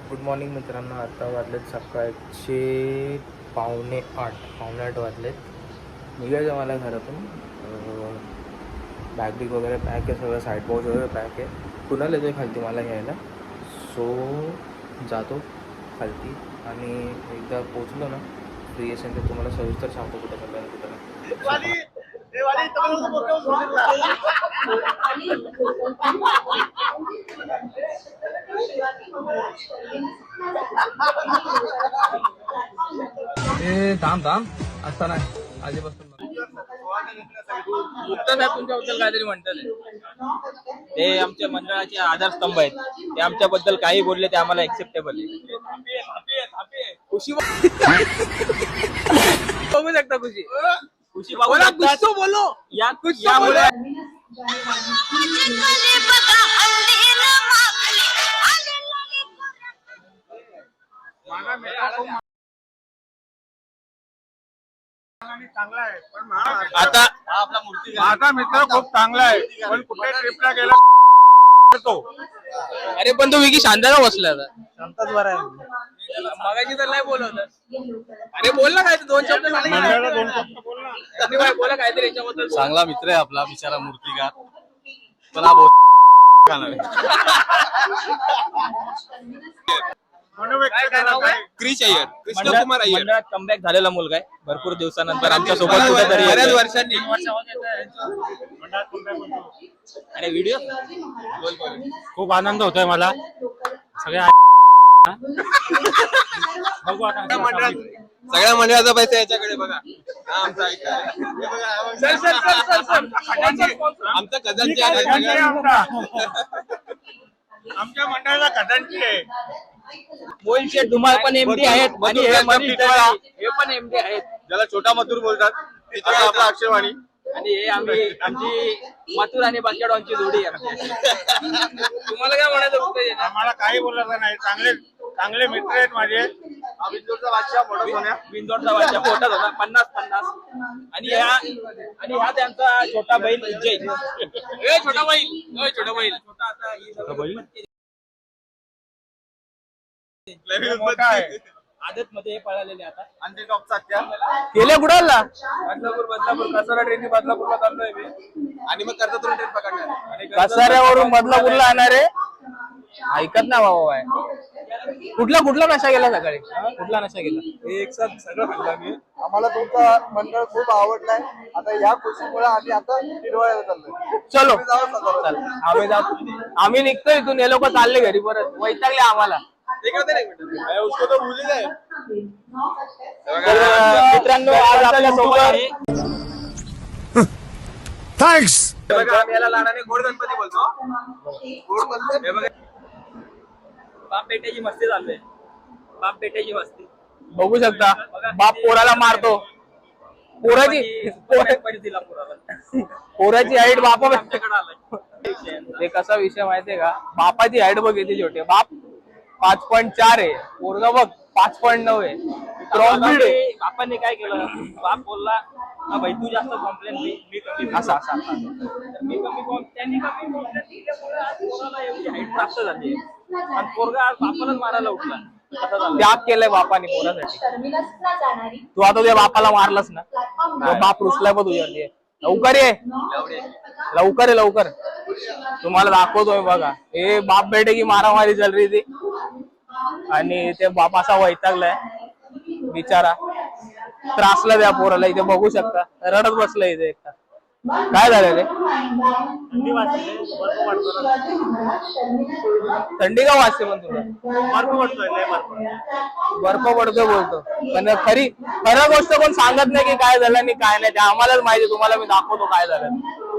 Good morning मित्रांनो. आता वाजलेत सकाळचे पावणे आठ वाजलेत. निघायचं मला घरातून. बॅग बिग वगैरे पॅक आहे, सगळं साईड पाऊच वगैरे पॅक आहे. कुणाला येतो आहे खालती मला घ्यायला, सो जातो खालती आणि एकदा पोचलो ना फ्री असेल तर तुम्हाला सविस्तर सांगतो कुठं चाललं आणि कुठं नाही. थांब असता नाही आधीपासून गुप्ता साहेब तुमच्याबद्दल काहीतरी म्हणतात. ते आमच्या मंडळाचे आधारस्तंभ आहेत. ते आमच्याबद्दल काही बोलले ते आम्हाला एक्सेप्टेबल आहे. खुशी बघू शकता, खुशी बोलो यामुळे चांगला आहे पण आता माझा मित्र खूप चांगला आहे पण कुठे ट्रिपला गेला तो. अरे पण तो विकी शांताला बसला आता. शांतच बरं आहे. मगाशी तर नाही बोलवत. अरे बोल ना काय दोन शब्द बोला काहीतरी याच्याबद्दल. चांगला मित्र आहे आपला बिचारा मूर्तिकार. पण क्रिश अय्यर, कृष्ण कुमार अय्यर मंडळात कमबॅक झालेला मुलगा आहे. भरपूर दिवसानंतर आमच्या सोबत कुठेतरी बऱ्याच वर्षांनी. आणि व्हिडिओ खूप आनंद होतोय मला. सगळ्या बघू आता सगळ्या मंडळाचा पैसा याच्याकडे बघा. आमचा खजांची आमच्या मंडळाला खजांची आहे. मोहिल शेठ धुमाळ पण एमडी आहेत आणि हे मनीष दळवी हे पण एमडी आहेत. ज्याला छोटा मथुर बोलतात त्याच्याकडे आपला अक्षरवाणी. आणि हे आमची मथुर आणि बाकेडॉनची जोडी आहे. तुम्हाला काय म्हणायचं? आम्हाला काही बोलायचं नाही. चांगले मित्र आहेत माझे. बिंदूरचा बादशाह मोठा सोन्या. बिंदोडचा बादशाह पोटात होता 50-50. आणि हा त्यांचा छोटा बहीण उज्जैन. छोटा बैल आदत मध्ये पळालेले आता आणि टॉपचा गेले कुडाला बदलापूर कसारा ट्रेन बदलापूरला चाललोय मी. आणि मग करता तुम्ही ट्रेन पकडणार. कसाऱ्यावरून बदलापूरला येणार आहे. ऐकत ना बाबा. कुठला नशा केला सकाळी? कुठला नशा केला? एक साथ सगळं खाल्लं मी. आम्हाला तुमचा मंडळ खूप आवडलाय. आता या खुशीमुळे आम्ही आता फिरवायला चाललोय. चलो आम्ही जातो. आम्ही निघतो इथून. हे लोक चालले घरी परत. वैतागले आम्हाला. उसको तो भूल ही जाए. मित्रांनो आज आपल्या सोबत आहे थँक्स. याला लाडाने गोड गणपती बोलतो. हे बघा बाप बेट्याची मस्ती चालू आहे. बाप बेट्याची मस्ती बघू शकता. बाप पोराला मारतो. पोराची हाईट बापा ते कसा विषय माहितीये का? बापाची हाईट बघ किती छोटी. बाप 5.4 आहे. पोरगा बघ 5.9 आहे. क्रॉसब्रीड आहे. बापाने काय केलं? बाप बोलला भाई तू जास्त कॉम्प्लेन मी कमी असा मी कमी त्यांनी कमी कॉम्प्लेन दिल्यामुळे आज पोराला एवढी हाईट प्राप्त झाली आहे. आणि पोरगा आज बापालाच मारायला उठला. त्याग केलंय बापाने पोरासाठी. तू आता तुझ्या बापाला मारलास ना, बाप रुसलाय पण तुझ्यावरती. लवकर तुम्हाला दाखवतोय बघा. हे बाप बेटे की मारामारी चाल रही थी आणि ते बाप असा वैतागलाय बिचारा. त्रासला त्या पोराला. इथे बघू शकता रडत बसलाय इथे एकटा. काय झालं रे? थंडी का वाजते पण तुला? बर्फ पडतोय बोलतो. पण खरं गोष्ट कोण सांगत नाही की काय झालं आणि काय नाही. ते आम्हालाच माहिती. तुम्हाला मी दाखवतो काय झालं.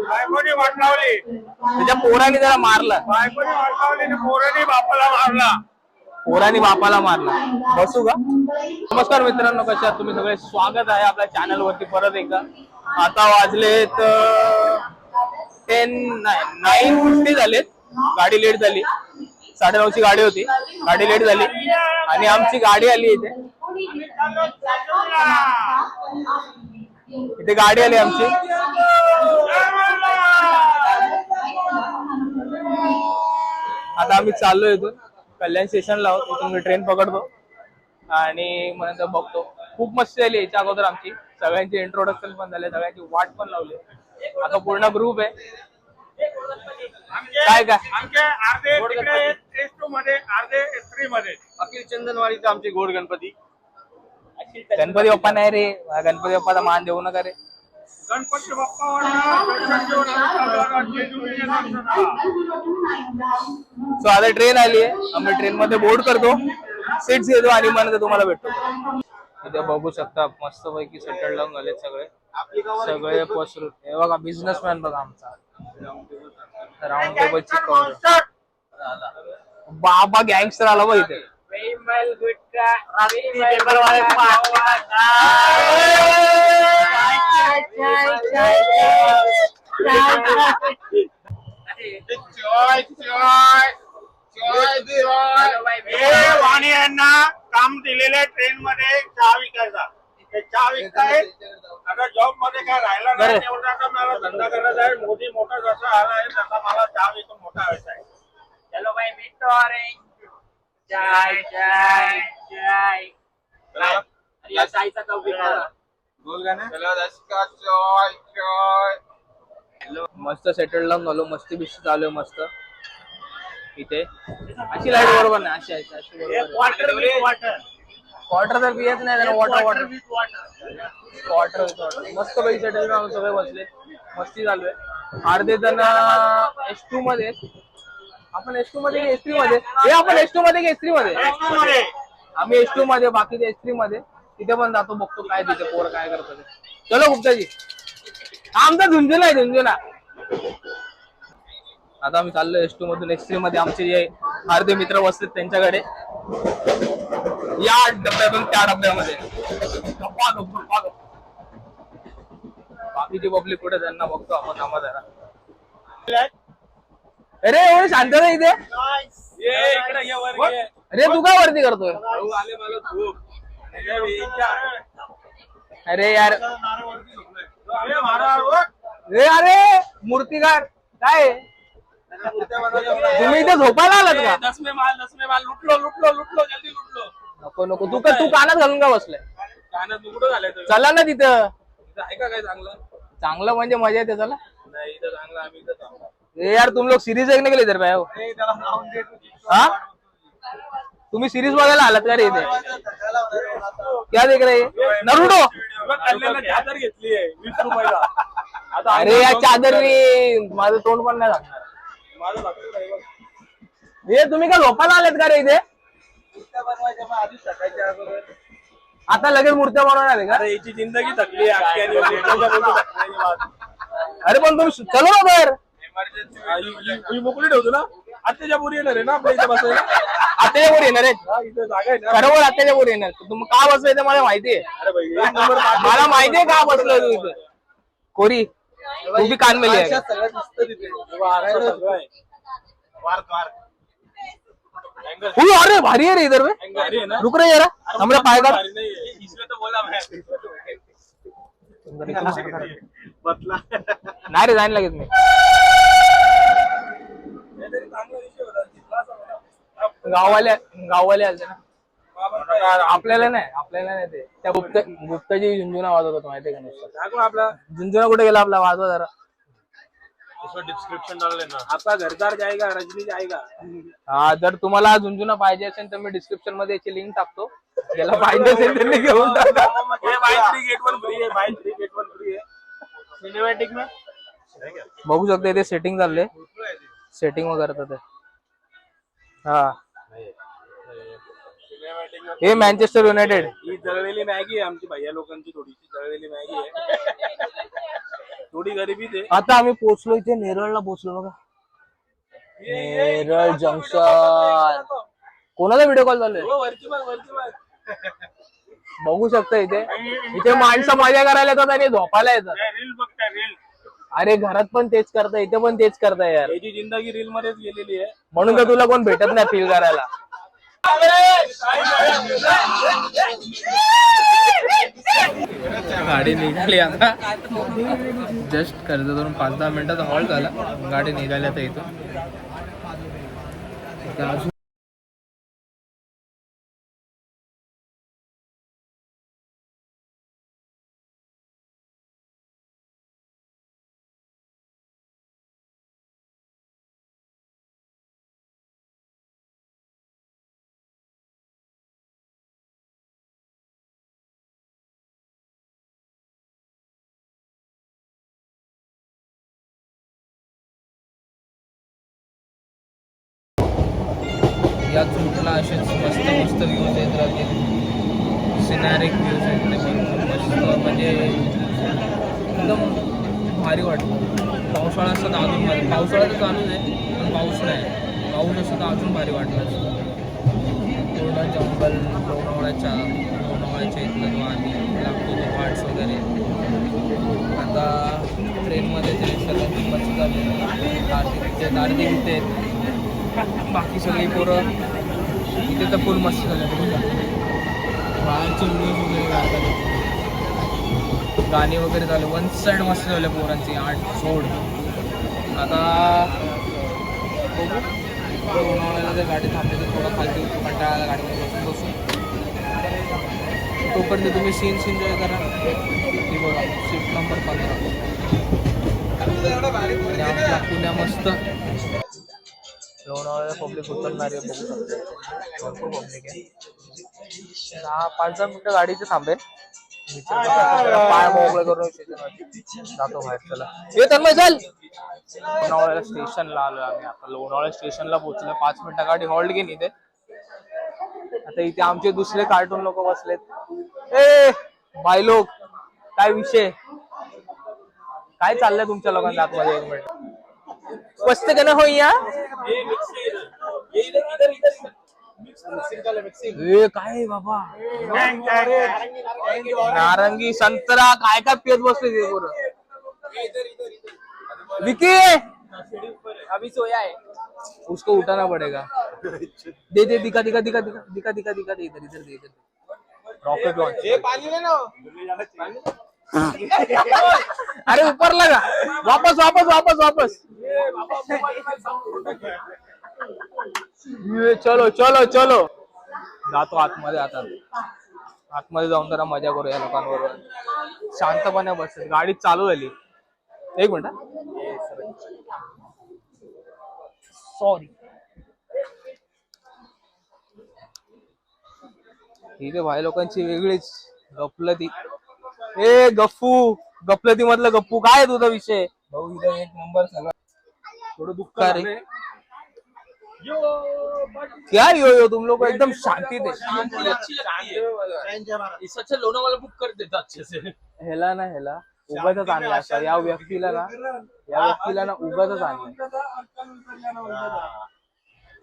बायकोनी वाट लावली. त्याच्या पोराने त्याला मारला. बायकोनी वाट लावली. पोरांनी बापाला मारला. पोरांनी बापाला मारला. बसू का? नमस्कार मित्रांनो, कशा आहात तुम्ही सगळे? स्वागत आहे आपल्या चॅनल वरती परत एकदा. आता वाजलेत 9:50 झालेत. गाडी लेट झाली. 9:30ची गाडी होती. गाडी लेट झाली आणि आमची गाडी आली इथे गाडी आली आमची. आता आम्ही चाललोय इथून. कल्याण स्टेशनला आहोत. इथून मी ट्रेन पकडतो आणि मग नंतर बघतो. खूप मस्ती झाली याच्या अगोदर आमची. सगळ्यांचे इंट्रोडक्शन पण झाले, सगळ्यांची वाट पण लावली. आता पूर्ण ग्रुप आहे. काय काय आमचे अर्धे तिकडे S2 मध्ये, अर्धे S3 मध्ये. अखिल चंदनवाडीचे आमचे गोड गणपती. गणपती बाप्पा नाही रे, गणपती बाप्पाचा मान देऊ नका रे. गणपती बाप्पा सो आता ट्रेन आली आहे. आम्ही ट्रेन मध्ये बोर्ड करतो, सीट्स घेतो आणि मग नंतर तुम्हाला भेटतो. इथे बघू शकता मस्त पैकी सेटल डाऊन झाले सगळे सगळे पसरून. हे बघा बिझनेसमॅन बघा आमचा राऊंड टेबलची कवर. बाबा गँगस्टर आला बघ इथे. वाणी यांना काम दिलेल्या ट्रेन मध्ये चहा विकायचा. ते चहा विकतायत. आता जॉब मध्ये काय राहिला नाही तेवढा आता मला धंदा करायचा आहे. मोदी मोठा जसा आला आहे तसा मला चहा विकून मोठा व्हायचा आहे. चलो भाई मिट्टो ऑरेंज चाय चाय चाय. अरे या चायचा कप विकला. बोल गाणं. चलो 10 का चाय चाय. मस्त सेटल डाऊन झालो. मस्ती बिस्ती चालू आहे मस्त इथे. अशी लाईट बरोबर नाही, अशी अशी अशी बरोबर. Water with water. वॉटर तर पियत नाही त्याला. वॉटर वॉटर वॉटर मस्त पैकी सेटल डाऊन सगळे बसले. मस्ती चालू आहे. अर्धे जण S2 मध्ये आहेत. आपण S2 मध्ये की S3 मध्ये? हे आपण S2 मध्ये की S3 मध्ये? आम्ही S2 मध्ये, बाकी ते S3 मध्ये. तिथे पण जातो, बघतो काय तिथे पोर काय करतात. चलो गुप्ताजी. आमचा झुंझुना आहे, झुंझुना. आता आम्ही चाललो S2 मधून S3 मध्ये. आमचे जे अर्धे मित्र बसलेत त्यांच्याकडे. या डब्यातून त्या डब्यामध्ये बाकीची पब्लिक कुठे त्यांना बघतो आपण. थांबा जरा. अरे एवढे शांत नाही इथे. अरे तू काय वरती करतोय? अरे यार अरे मूर्तिकार काय तुम्ही इथे झोपायला आलात का? 10 में माल लुटलो जल्दी लुटलो. नको नको. तू कानात घालून का बसलाय? कानात कुठं घालायचं? चला ना तिथं. आहे का काय चांगलं? चांगलं म्हणजे मजा येते. चला. नाही इथं चांगलं. आम्ही इथं थांबलो. ए यार तुम लोग सीरीज देखने के लिए इधर पे आए हो? हाँ तुम्ही सीरीज बघायला आलात का रे इथे? क्या देख रहे हैं? नरुडो. चादर घेतली आहे 20 रुपयाला. आता अरे या चादरनी माझं तोंड पण नाही लागणार. माझं लागतं नाही बघ. हे तुम्ही का झोपायला आलेत का रे इथे? आता लगेच मूर्त्या बनवणार आहे का? अरे याची जिंदगी थकली आहे. अरे पण तुम्ही चलो ना बाहेर. मी मोकळी ठेवतो ना. आत्याच्या पोरी येणार आहे ना आपल्या इथे बसायला. आत्याच्या वर येणार आहेत. इथं जागा आहे ना. बरोबर आत्याच्या वर येणार. तुम्ही का बसलोय ते मला माहितीये. अरे भाई एक नंबर मला माहितीये का बसलोय तू इथे. कोरी तू भी कान में लिया. सगळं आहे. अरे भारी है रे इधर में. भारी आहे ना. रुक रहे जरा. हमारा पाएगा. भारी नाही आहे. इसमें तो बोला मैं. बदला. नाही रे जायला लागेल मी. गाववाले आलते ना. आपल्याला नाही ते. त्या गुप्ताजी झुंझुना वाजवत होतो माहितीये का नुसतं. आपला झुंझुना कुठे गेला आपला? वाजवा जरा. उसमें डिस्क्रिप्शन डाल लेना. आपका घरदार जाएगा, रजनी जाएगा. हा जर तुम्हाला झुंझुना पाहिजे असेल तर मी डिस्क्रिप्शन मध्ये याची लिंक टाकतो. ज्याला पाहिजे असेल त्यांनी घेऊन टाका. बाय 3 गेट 1 फ्री आहे. बाय 3 गेट 1 फ्री आहे. सिनेमॅटिक में बघू शकता इथे सेटिंग चालले. सेटिंग वगैरे करतात. हा हे मॅनचेस्टर युनायटेड. ही जळलेली मॅगी आहे आमची भैया लोकांची. थोडीशी जळलेली मॅगी आहे. थोडी गरिबी दे. आता आम्ही पोहोचलो इथे. नेरळला पोहोचलो बघा. नेरळ जंक्शन. कोणाचा व्हिडिओ कॉल चालू आहे? वरची बघ. बघू शकता इथे माणसं मजा करायला येतात आणि झोपायला येतात. रील बघताय रील. अरे घरात पण तेच करताय, इथे पण तेच करताय यार. याची जिंदगी रील मध्येच गेलेली आहे. म्हणून तर तुला कोण भेटत नाही फील करायला. गाडी निघाली आता. जस्ट कर्जतवरून 5-10 मिनिटाचा हॉल्ट झाला. गाडी निघाली आता इथून. या चूटला असेच मस्त मस्त व्ह्यूज येत राहतील. सिनॅरिक व्ह्यूज आहेत ते भरपूर मस्त, म्हणजे एकदम भारी वाटतं. पावसाळा असतं तर अजून भारी. पावसाळा तर चालूच आहे पण पाऊस नाही. पाऊस असतं तर अजून भारी वाटलं असतं. पूर्ण जंगल, लोणावळ्याच्या इथलं जो आधी लागतो तो घाट्स वगैरे. आता ट्रेनमध्ये ते सगळ्यांची मस्त झाली. दार्जिलिंगचे इथे आहेत. बाकी सगळी पोरं इथे तर फुल मस्त झाले. बाहेरचे व्हिडिओज वगैरे काढतात, गाणी वगैरे झाले. वन साईड मस्त झाले पोरांची 8 सोड. आता बघू लोणावळ्याला जर गाडी थांबली तर थोडं खालती कंटाळाला गाडीमध्ये बसून तोपर्यंत तुम्ही सीन्स एन्जॉय करा. ती बघा सीट नंबर 15 पुण्या मस्त. लोणावळ्याला पब्लिक उतरणारी आहे, बघू शकतो भरपूर पब्लिक आहे. 5-10 मिनटं गाडीचे थांबेल. पाय मोकळे करून जातो बाहेर. चला ये तन्मय चल. लोणावळ्याला स्टेशनला आलो आम्ही. आता लोणावळ्या स्टेशनला पोहोचलो. 5 मिनिटं गाडी हॉल्ट घेऊन इथे. आता इथे आमचे दुसरे कार्टून लोक बसलेत. ए भाई लोक, काय विषय, काय चाललंय तुमच्या लोकांच्या आतमध्ये? 1 मिनिट बसते का ना हो या. काय बाबा, नारंगी संतरा काय काय पियत बसले ते पोरं. विकी अभी सोया है, उसको उठाना पड़ेगा. दे दे दिखा दिखा दिखा दिखा दिखा दिखा दिखा दे इधर इधर दे इधर. Rocket launch. पानी लेना. अरे ऊपर लगा. वापस वापस वापस वापस. ये चलो चलो चलो. जातो आतमध्ये. आता आतमध्ये जाऊन जरा मजा करू या लोकांबरोबर. शांतपणे बस. गाडी चालू झाली. 1 मिनिट. सॉरी. इथे भाई लोकांची वेगळीच गफलती. ए गप्पू, गफलती मधलं गप्पू, काय तुझा विषय? भाऊ इथं 1 नंबर सगळं. थोडं दुःख रे. क्या यो तुम लोग एकदम शांति थे. इससे लोनावाला बुक कर देता अच्छे से. हेला ना हेला उगाच आणला असा. या व्यक्तीला ना उगाच आणलं.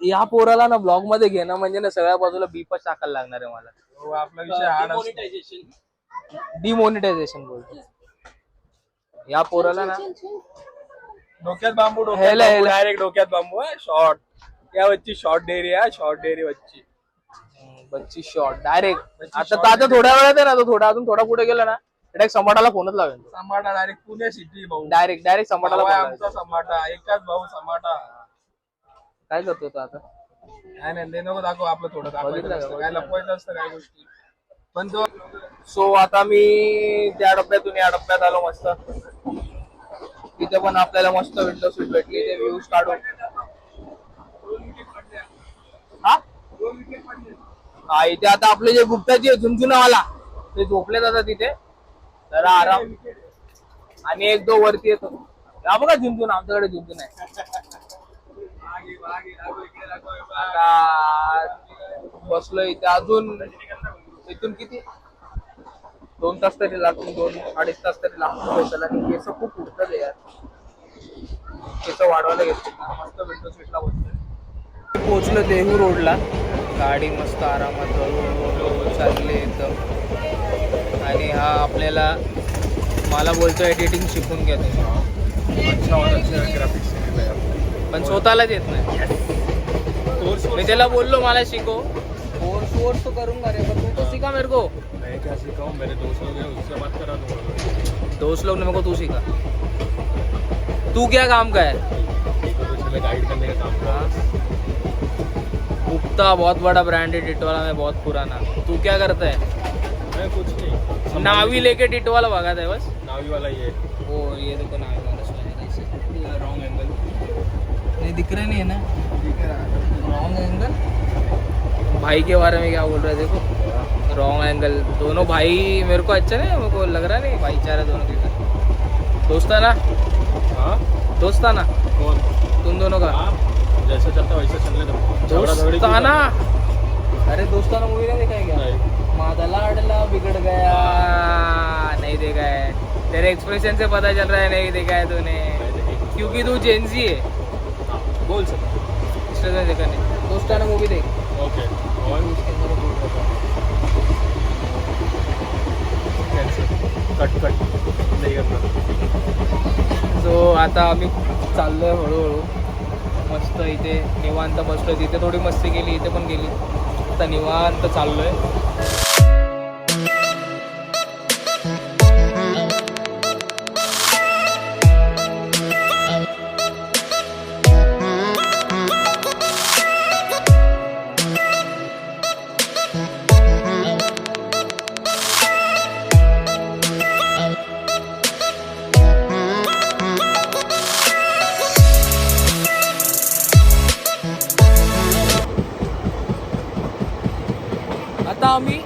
या पोराला ना ब्लॉग मध्ये घेणं म्हणजे ना सगळ्या बाजूला बीपच टाकायला लागणार आहे मला. आपला विषय डिमोनिटायझेशन बोलतो. या पोराला ना डोक्यात बांबू. डायरेक्ट डोक्यात बांबू आहे. शॉर्ट या बच्ची शॉर्ट डेअरी आहे. शॉर्ट डेअरी बच्ची शॉर्ट डायरेक्ट. आता थोड्या वेळात आहे ना, तो थोडा पुढे गेला ना डायरेक्ट समाटाला फोनच लावेल. समाटा डायरेक्ट पुणे सिटी भाऊ. डायरेक्ट समाटाला. आमचा समाटा एकच भाऊ समाटा. काय करतो तो आता? काय नाही ते नको दाखव. आपलं थोडं दाखवायचं काय लपवायचं असतं काय गोष्टी. पण तो सो आता मी त्या डब्यातून या डब्यात आलो. मस्त तिथे पण आपल्याला मस्त विंडो सीट भेटली. ते व्ह्यूज काढू. हा इथे आता आपले जे गुप्ताजी झुंझुनावाला ते झोपले जातात तिथे. जरा आराम. आणि 1-2 वरती येतो. हा बघा झुंझुन, आमच्याकडे झुंझुन आहे. आता बसलो इथे. अजून इथून किती 2 तास तरी लागतील. 2-2.5 तास तरी लागतील. आणि केस खूप उठतात यार. केस वाढवायला घेतले. मस्त विंडो सीटला बसतोय. पोहोचलो देहू रोडला. गाडी मस्त आरामात चालली एकदम. आणि हा आपल्याला मला बोलतोय एडिटिंग शिकून घ्या तुम्ही. पण स्वतःलाच येत नाही. मी त्याला बोललो मला शिको. कोर्स तो करूंगा रे, पर तू सिखा मेरे को. मैं क्या सिखाऊं, मेरे दोस्त लोग हैं उससे बात करा दूंगा. दोस्त लोग ने मेरे को तू सिखा. तू क्या काम का है? गाइड करने का काम. गुप्ता बहुत बड़ा ब्रांड है टिटवाला में, बहुत पुराना. तू क्या करता है? मैं कुछ नहीं. नावी लेके टिटवाला भगाता है बस. नावी वाला ये. वो ये देखो नावी वाला रॉन्ग एंगल. ये दिख रहा नहीं है ना. Wrong angle. भाई के बारे में क्या बोल रहे थे? देखो रॉन्ग एंगल. दोनों भाई मेरे को अच्छा नहीं, मेरे को लग रहा नहीं भाईचारा दोनों के. दोस्ताना. हाँ दोस्ताना कौन? तुम दोनों का. जैसे चलता वैसे चलने दो दोस्ताना, अरे दोस्ताना मूवी नहीं देखा है क्या? मादा लाडला बिगड़ गया, नहीं देखा है। तेरे एक्सप्रेशन से पता चल रहा है नहीं देखा है तूने, क्योंकि तू जेंजी है। बोल सकते इसलिए देखा नहीं। दोस्ताना मूवी देख। ओके कट कट नाही करणार. सो आता आम्ही चाललोय हळूहळू. मस्त इथे निवांत बसलोय. तिथे थोडी मस्ती केली, इथे पण केली. आता निवांत चाललोय. आता आम्ही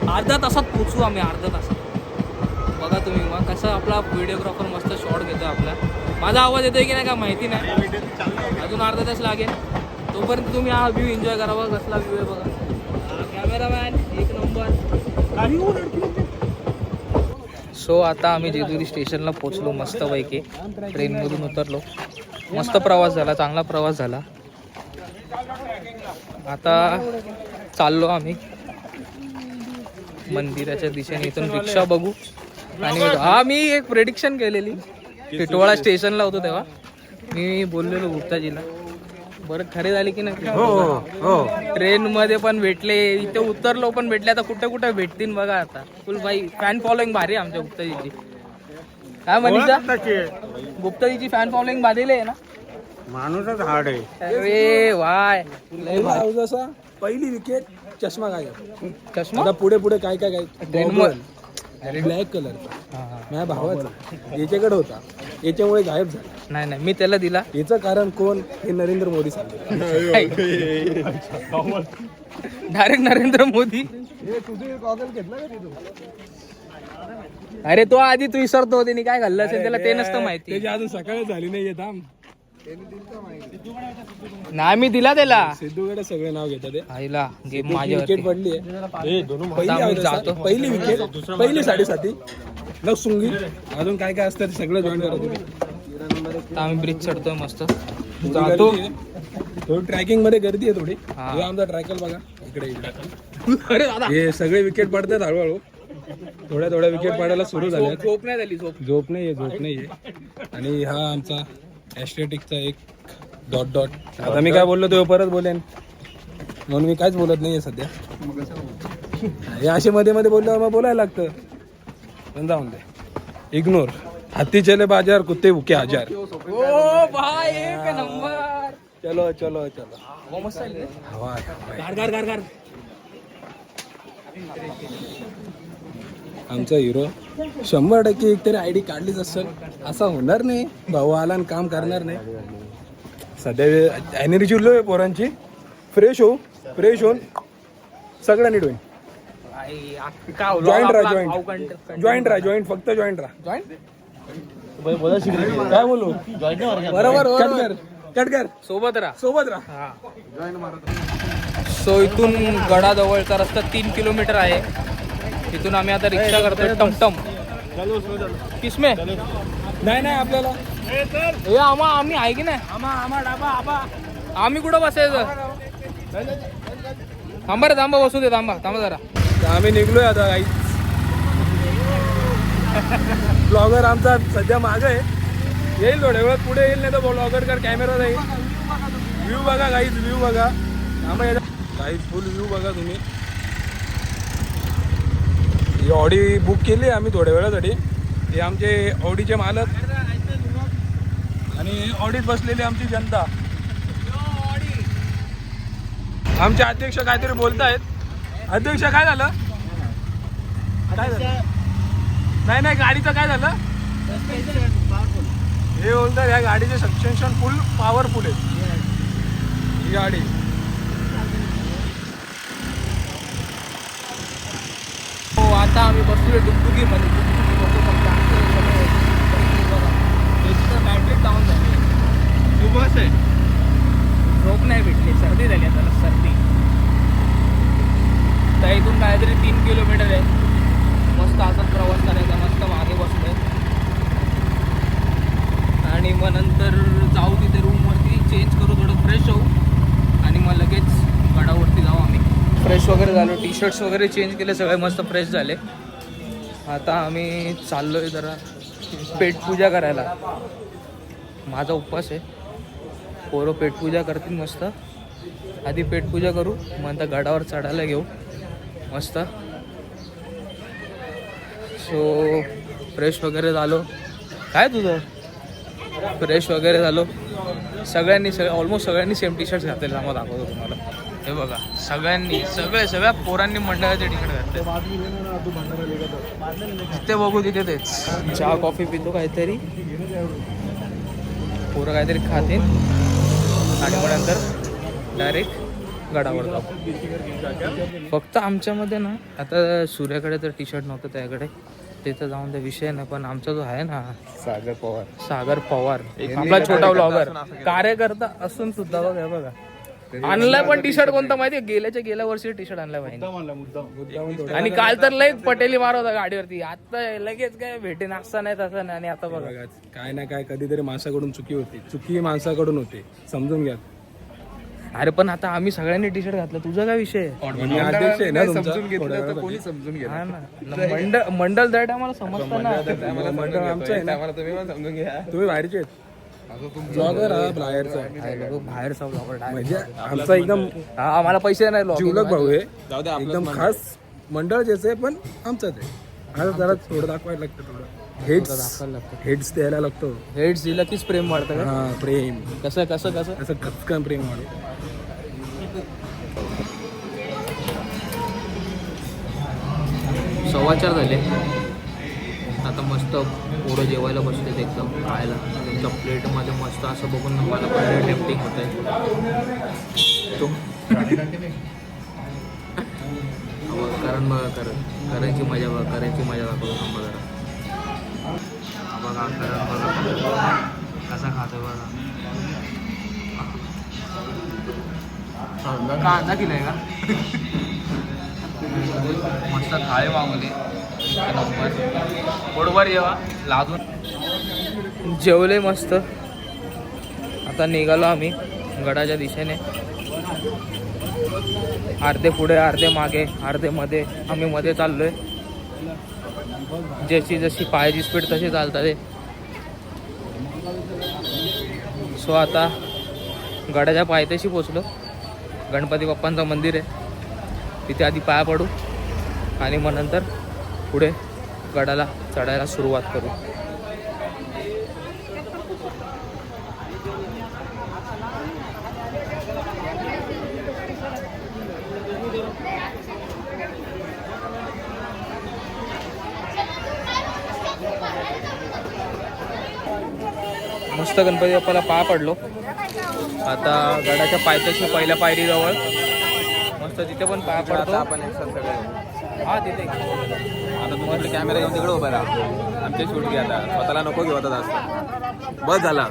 अर्ध्या तासात पोचू. आम्ही अर्ध्या तासात. बघा तुम्ही मग कसं आपला व्हिडिओग्राफर मस्त शॉट घेतो आपला. माझा आवाज येतोय की नाही का माहिती नाही. अजून अर्धा तास लागेल. तोपर्यंत तुम्ही हा व्ह्यू एन्जॉय करावा. कसला व्ह्यू आहे बघा. कॅमेरामॅन एक नंबर. सो आता आम्ही जेजुरी स्टेशनला पोचलो मस्तपैकी. ट्रेनमधून उतरलो. मस्त प्रवास झाला, चांगला प्रवास झाला. आता चाललो आम्ही मंदिराच्या दिशेने. इथून रिक्षा बघू. आणि हा मी एक प्रेडिक्शन केलेली. टिटवाळा स्टेशनला होतो तेव्हा मी बोललेलो गुप्ताजीला. बरं खरे झाले की नाही? हो ट्रेन मध्ये पण भेटले, इथे उतरलो पण भेटले. आता कुठे कुठे भेटतील बघा. आता फुल बाई फॅन फॉलोईंग भारी आहे आमच्या गुप्ताजीची. काय मनीषा? गुप्ताजीची फॅन फॉलोईंग भारीली आहे ना. माणूसच हार्ड आहे. अरे वाय जसा पहिली विकेट चष्मा गायब. चष्मा आता पुढे पुढे काय काय काय ट्रेन ब्लॅक कलरचा माझ्या भावाचा याच्याकडे होता. याच्यामुळे गायब झाला. नाही नाही मी त्याला दिला. याचं कारण कोण? हे नरेंद्र मोदी सांगतो. डायरेक्ट नरेंद्र मोदी. तुझे गॉगल घेतला का तू? अरे तो आधी तू विसरतो. त्यांनी काय घाललं असेल त्याला ते नसतं माहिती. त्याची अजून सकाळी झाली नाही थांब. नाही मी दिला त्याला. सिद्धूकडे सगळे नाव घेतात ते. आईला गेम विकेट माझ्यावरती. पडली आहे. आता आम्ही जातो. पहिली विकेट पहिली 7:30 लग सुंगी. अजून काय काय असतं ते सगळं जॉईन करा तुम्ही. आता आम्ही ब्रिज चढतोय मस्त. जातो. थोडी ट्रॅकिंग मध्ये गर्दी आहे थोडी. हा. हे आमचा ट्रॅकल बघा इकडे इकडे. अरे दादा हे सगळे विकेट पडतात हळूहळू. थोड्या थोड्या विकेट पडायला सुरू झाल्या. झोप नाही झाली. झोप नाहीये. आणि हा आमचा ॲस्टेटिकचा एक डॉट. आता मी काय बोललो तो परत बोलेन म्हणून मी काहीच बोलत नाहीये सध्या. हे असे मध्ये मध्ये बोलल्यावर मग बोलायला लागतं. पण जाऊन दे. इग्नोर. हाथी चले बाजार कुत्ते भुके हजार. ओ भाई एक नंबर. चलो चलो चलो. हवा गार गार गार. आमचा हिरो 100% एकतरी आयडी काढलीच असेल. असं होणार नाही भाऊ आला आणि काम करणार नाही. सध्या एनर्जी लो आहे पोरांची. फ्रेश होऊन सगळं नीट होईल. जॉईंट फक्त जॉईंट राहा. काय बोलू? बरोबर कट कर. सोबत राहा. हा. सो इथून गडाजवळचा रस्ता 3 किलोमीटर आहे. इथून आम्ही आता रिक्षा करतोय टमटम. किसमे नाही आपल्याला हे आम्ही आहे की नाही. आम्ही कुठं बसायचं? थांबा बसू दे. थांबा जरा. आम्ही निघलोय आता. काही ब्लॉगर आमचा सध्या मागे आहे. येईल थोड्या वेळात पुढे येईल. नाही तर ब्लॉगर कर कॅमेरा जाईल. व्ह्यू बघा गाईज. व्ह्यू बघा. गाईज फुल व्ह्यू बघा तुम्ही. ही ऑडी बुक केली आम्ही थोड्या वेळासाठी. हे आमचे ऑडीचे मालक आणि ऑडीत बसलेली आमची जनता. आमचे अध्यक्ष काहीतरी बोलतायत. अध्यक्ष काय झालं? नाही गाडीचं काय झालं? हे बोलतात या गाडीचे सस्पेन्शन फुल पॉवरफुल आहे. ही गाडी आता आम्ही बसलो डुगडुगीमध्ये. बॅटरी डाऊन झाली. बस आहे. नाही भेटली, सर्दी झाली आता सर्दी. तर इथून काहीतरी 3 किलोमीटर आहे. मस्त असाच प्रवास करायचा, मस्त मागे बसलोय आणि मग नंतर जाऊ तिथे रूमवरती, चेंज करू, थोडं फ्रेश होऊ आणि मग लगेच गडावरती जाऊ आम्ही. फ्रेश वगैरे झालो, टी शर्ट्स वगैरे चेंज केले, सगळे मस्त फ्रेश झाले. आता आम्ही चाललोय जरा पेटपूजा करायला. माझा उपवास आहे. पोरं पेटपूजा करतील मस्त. आधी पेटपूजा करू, मग नंतर गडावर चढायला घेऊ मस्त. सो फ्रेश वगैरे झालो. काय तुझं? फ्रेश वगैरे झालो. ऑलमोस्ट सगळ्यांनी सेम टी शर्ट्स घातलेले. मग दाखवतो तुम्हाला. हे बघा, सगळ्या पोरांनी मंडळाचे टी शर्ट घातले. जिथे बघू तिथे तेच. चहा कॉफी पितो काहीतरी, पोरं काहीतरी खातील आणि मग नंतर डायरेक्ट गडावर जाऊ. फक्त आमच्यामध्ये ना, आता सूर्याकडे तर टी शर्ट नव्हतं, त्याकडे तिथं जाऊन त्या विषय नाही. पण आमचा जो आहे ना सागर पवार आपला छोटा ब्लॉगर कार्यकर्ता असून सुद्धा बघा आणलाय. पण टी शर्ट कोणता माहितीये? गेल्या वर्षी टी शर्ट आणलाय पाहिजे. आणि काल तर लय पटेली मारत होता गाडीवरती. आता लगेच काय भेटेन असं नाही तसं नाही. आणि आता बघा, काय ना काय कधीतरी माणसाकडून चुकी होती. चुकी माणसाकडून होते, समजून घ्या. अरे पण आता आम्ही सगळ्यांनी टी शर्ट घातलं, तुझा काय विषय? मी अध्यक्ष आहे ना तुमचा. समजून घ्या. हा ना, मंडळ त्या टायमाला समजतं ना. मंडळ आमचं आहे ना, तुम्ही पण समजून घ्या. तुम्ही बाहेरचे आहेत. ब्लॉगर हा बाहेरचा आहे. बाहेरचा ब्लॉगर म्हणजे आमचा एकदम आम्हाला पैसे नाही जिवलग भाऊ आहे. एकदम खास मंडळ ज्याचं आहे, पण आमचाच आहे. आता जरा थोडं दाखवायला लागतं, थोडं हेड्स द्यायला लागतो. हेड्स दिला कीच प्रेम वाढतं का? हा, प्रेम कसं असं कचकन प्रेम वाढतं. 4:15 झाले. आता मस्त पोरं जेवायला बसलेत एकदम खायला. त्यांच्या प्लेटमध्ये मस्त असं बघून मला पण टेम्पटिंग होत आहे. करायची मजा दाखवतो थांबा जरा. बघा बघा कसा खातो बघा. कांदा किती आहे का? मस्त थाळी मागवली, बरोबर जेवा लाजून जेवले मस्त. आता निघालो आम्ही गडाच्या दिशेने. अर्धे पुढे, अर्धे मागे, अर्धे मध्ये. आम्ही मध्ये चाललोय. जशी पायाची स्पीड तशी चालतात ते. सो आता गडाच्या पायथ्याशी पोचलो. गणपती बाप्पांचं मंदिर आहे, तिथे आधी पाया पडू आणि मग नंतर पुढे गडाला चढायला सुरुवात करू. मस्त गणपती बाप्पाला पाया पडलो. आता गडाच्या पायथ्याशी पहिल्या पायरीजवळ मस्त तिथे पण पाया पडतो आपण. हा तिथे आता तुम्हाला कॅमेरा घेऊन तिकडे उभा राहा. आमचे शूट घ्या आता, स्वतःला नको घेऊ आता जास्त. बस झाला.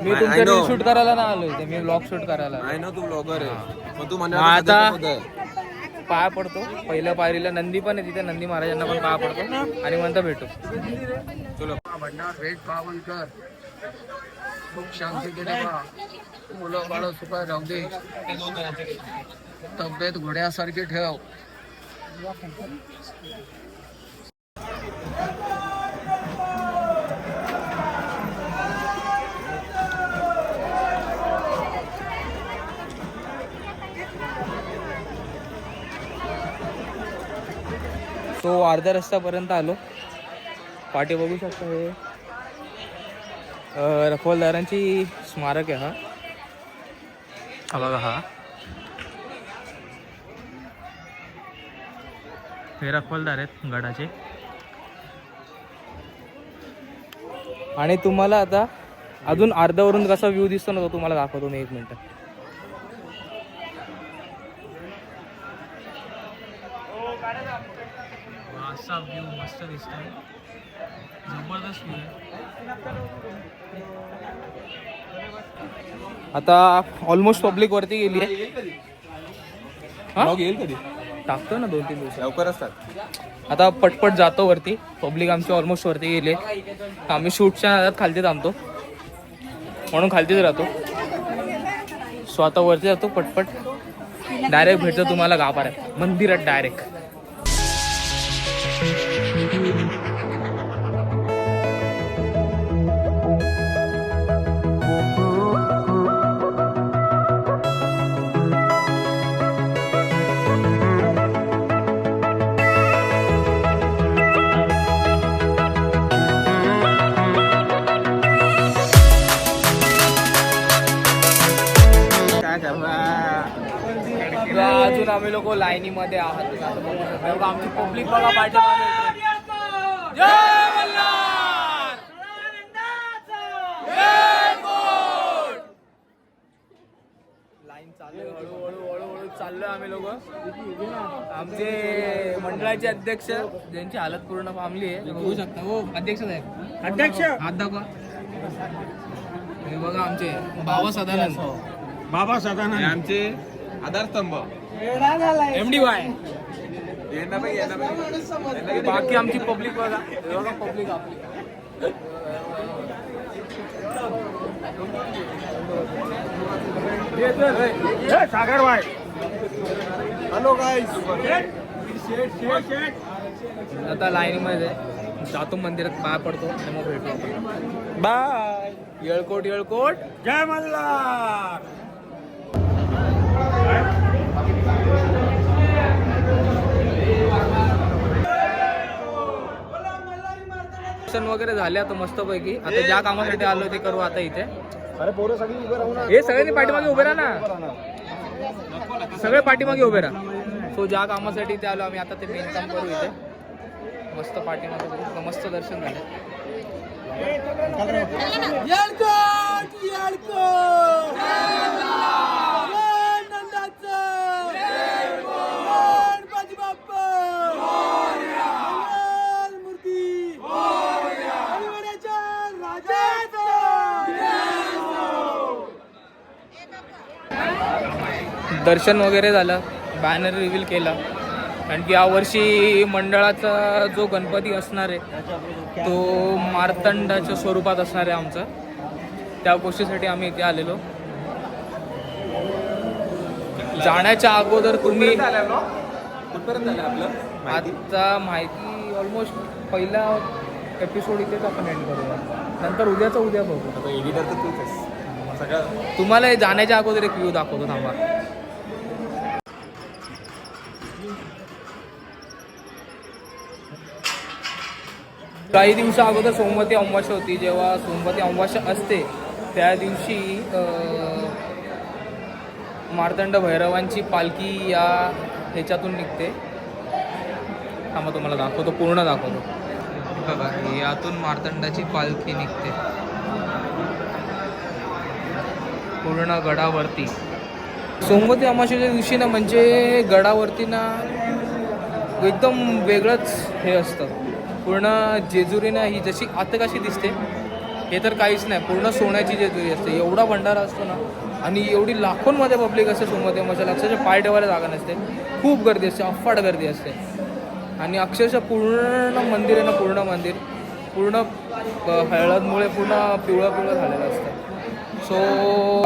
मी तुमच्या रील शूट करायला ना आलोय, ते मी ब्लॉग शूट करायला. नाही ना, तू ब्लॉगर आहे. मग तू आता पाया पडतो पहिल्या पायरीला. नंदी पण आहे तिथे, नंदी महाराजांना पण पाया पडतो आणि म्हणता भेटू. चलो. वेट पावन कर, सुख शांती दे देवा, मुलं बाळ सुखात राहू दे, तब्येत घोड्यासारखी ठेव. तो अर्ध्या रस्त्यापर्यंत आलो. पाठी बघू शकता, हे रखवालदारांची स्मारक आहे. हा बघा, हा हे रखवालदार आहेत गडाचे. आणि तुम्हाला आता अजून अर्ध्यावरून कसा व्ह्यू दिसतो ना, तो तुम्हाला दाखवतो मी. 1 मिनिट. असा व्ह्यू मस्त दिसतोय, जबरदस्त व्ह्यू आहे. आता ऑलमोस्ट पब्लिक वरती गेली आहे. ब्लॉग येईल कधी? टाकतो ना 2-3 दिवस. लवकर असतात. आता पटपट जातो वरती. पब्लिक आमची ऑलमोस्ट वरती गेली आहे. आम्ही शूटच्या नादात खालती थांबतो म्हणून खालतीच राहतो. सो आता वरती जातो पटपट. डायरेक्ट भेटतो तुम्हाला गाभाऱ्यात मंदिरात डायरेक्ट. काय करणार? अजून आम्ही लोक लाईनीमध्ये आहात. बघा आमची पब्लिक बघा पाठीमागे. जय मल्हार! लाईन चालू आहे. हळूहळू चाललोय आम्ही लोक. आमचे मंडळाचे अध्यक्ष ज्यांची हालत पूर्ण थांबली आहे बघू शकता. हो अध्यक्ष साहेब. अध्यक्ष हात दाखवा. हे बघा आमचे बाबा सदानंद. बाबा सदानंद हे आमचे आधारस्तंभ. MDY. यांना बाई, यांना बाई. बाकी आमची पब्लिक बघा. हे बघा पब्लिक आपली. सागर भाई. हॅलो गाईस. आता लाईनीमध्ये जातो मंदिरात पाय पडतो आणि मग भेटू आपण. बाय. येळकोट येळकोट. जय मल्हार. दर्शन वगैरे झाले आता मस्तपैकी. आता ज्या कामासाठी आलो ते करू आता इथे. हे सगळ्यांनी पाठीमागे उभे राहा ना. सगळे पाठीमागे उभे राहा. सो ज्या कामासाठी इथे आलो आम्ही आता ते मेन काम करू इथे. मस्त पाठीमागे बघू. मस्त दर्शन झालं. दर्शन वगैरे झालं. बॅनर रिव्हील केला. कारण की यावर्षी मंडळाचा जो गणपती असणार आहे तो मार्तंडाच्या स्वरूपात असणार आहे आमचा. त्या गोष्टीसाठी आम्ही इथे आलेलो. जाण्याच्या अगोदर तुम्ही कुठपर्यंत झालं आपलं? आता माहिती ऑलमोस्ट पहिला एपिसोड इथेच आपण एंड करूया. नंतर उद्याचा उद्या बघू. आता एडिटर तर तूच आहेस. सगळं तुम्हाला जाण्याच्या अगोदर एक व्ह्यू दाखवतो थांबा. काही दिवसा अगोदर सोमवती अमावास्या होती. जेव्हा सोमवती अमावास्या असते त्या दिवशी मार्तंड भैरवांची पालखी या ह्याच्यातून निघते. थांबा तुम्हाला दाखवतो. पूर्ण दाखवतो. बघा यातून मार्तंडाची पालखी निघते पूर्ण गडावरती. सोमवती अमावास्येच्या दिवशी ना म्हणजे गडावरती ना एकदम वेगळंच हे असतं. पूर्ण जेजुरी ना ही जशी आता कशी दिसते हे तर काहीच नाही. पूर्ण सोन्याची जेजुरी असते. एवढा भंडारा असतो ना आणि एवढी लाखोंमध्ये पब्लिक असते सोमवती अमावास्येला. अक्षरशः पाय ठेवायला जागा नसते. खूप गर्दी असते. अफाट गर्दी असते. आणि अक्षरशः पूर्ण मंदिर आहे ना पूर्ण मंदिर पूर्ण हळदमुळे पूर्ण पिवळं पिवळं झालेलं असतं. सो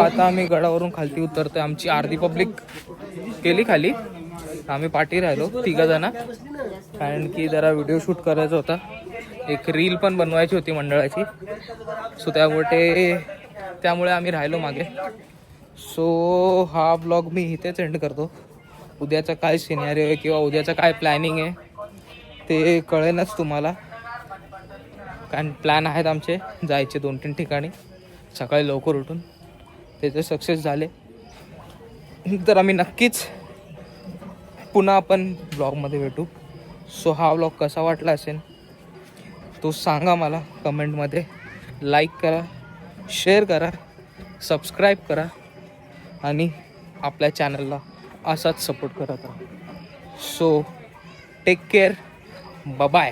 आता आम्ही गडावरून खालती उतरतो. आमची अर्धी पब्लिक केली खाली. आम्ही पाठी राहिलो 3 जण. कारण की जरा व्हिडिओ शूट करायचा होता. एक रील पण बनवायची होती मंडळाची. सो त्यामुळे आम्ही राहिलो मागे. सो हा ब्लॉग मी इथेच एंड करतो. उद्याचा काय सिनेरिओ आहे किंवा उद्याचं काय प्लॅनिंग आहे ते कळेलच तुम्हाला. कारण प्लॅन आहेत आमचे जायचे 2-3 ठिकाणी सकाळी लवकर उठून. ते जर सक्सेस झाले तर आम्ही नक्कीच पुन्हा आपण ब्लॉगमध्ये भेटू. सो हा ब्लॉग कसा वाटला असेल तो सांगा मला कमेंटमध्ये. लाईक करा, शेअर करा, सबस्क्राईब करा आणि आपल्या चॅनलला असाच सपोर्ट करत राहा. So take care. बाय.